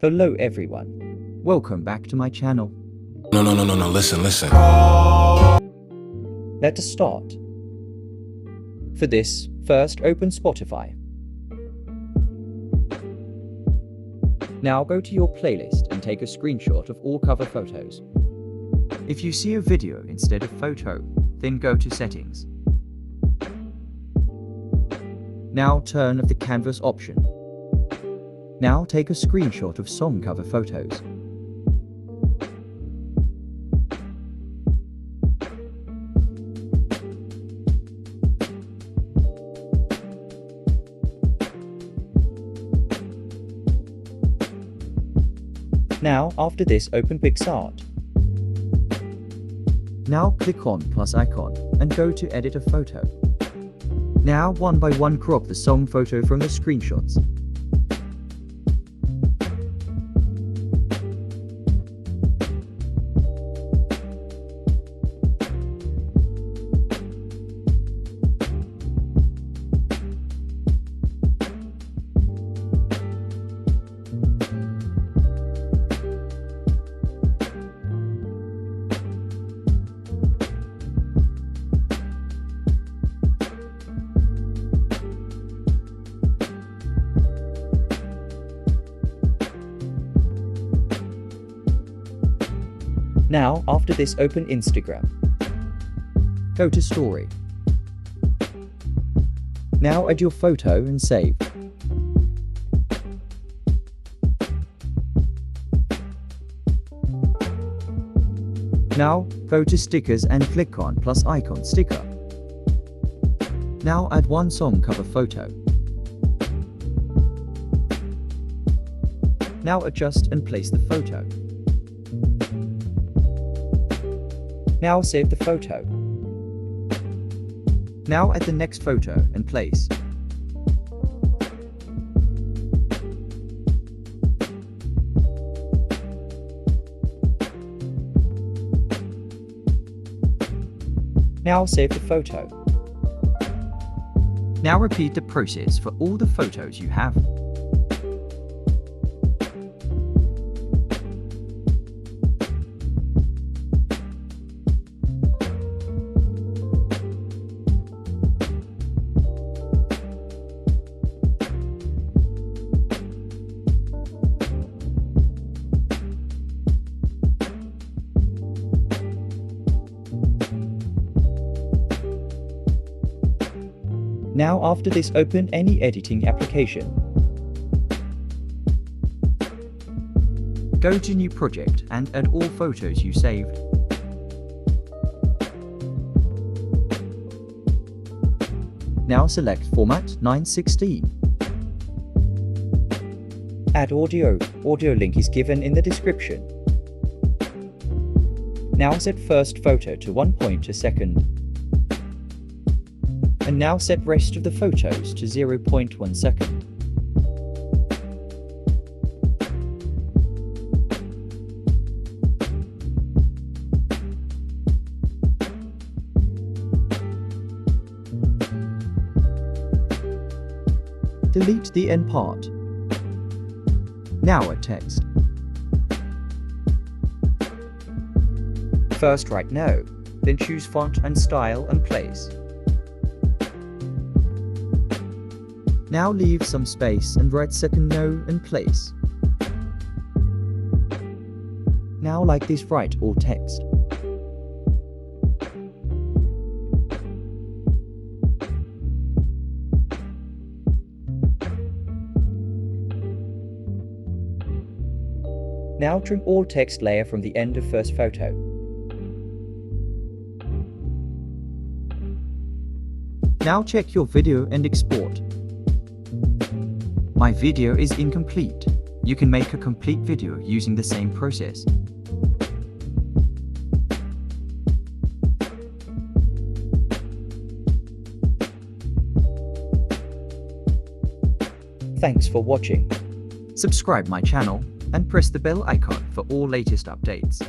Hello everyone. Welcome back to my channel. No, listen. Let us start. For this, first open Spotify. Now go to your playlist and take a screenshot of all cover photos. If you see a video instead of photo, then go to settings. Now turn off the canvas option. Now take a screenshot of song cover photos. Now, after this, open PixArt. Now click on plus icon and go to edit a photo. Now one by one crop the song photo from the screenshots. Now, after this, open Instagram. Go to Story. Now add your photo and save. Now go to Stickers and click on plus icon sticker. Now add one song cover photo. Now adjust and place the photo. Now save the photo. Now add the next photo and place. Now save the photo. Now repeat the process for all the photos you have. Now after this, open any editing application. Go to New Project and add all photos you saved. Now select Format 9:16. Add audio. Audio link is given in the description. Now set first photo to 1 point a second. And now set rest of the photos to 0.1 second. Delete the end part. Now add text. First write no, then choose font and style and place. Now leave some space and write second no and place. Now like this, write all text. Now trim all text layer from the end of first photo. Now check your video and export. My video is incomplete. You can make a complete video using the same process. Thanks for watching. Subscribe my channel and press the bell icon for all latest updates.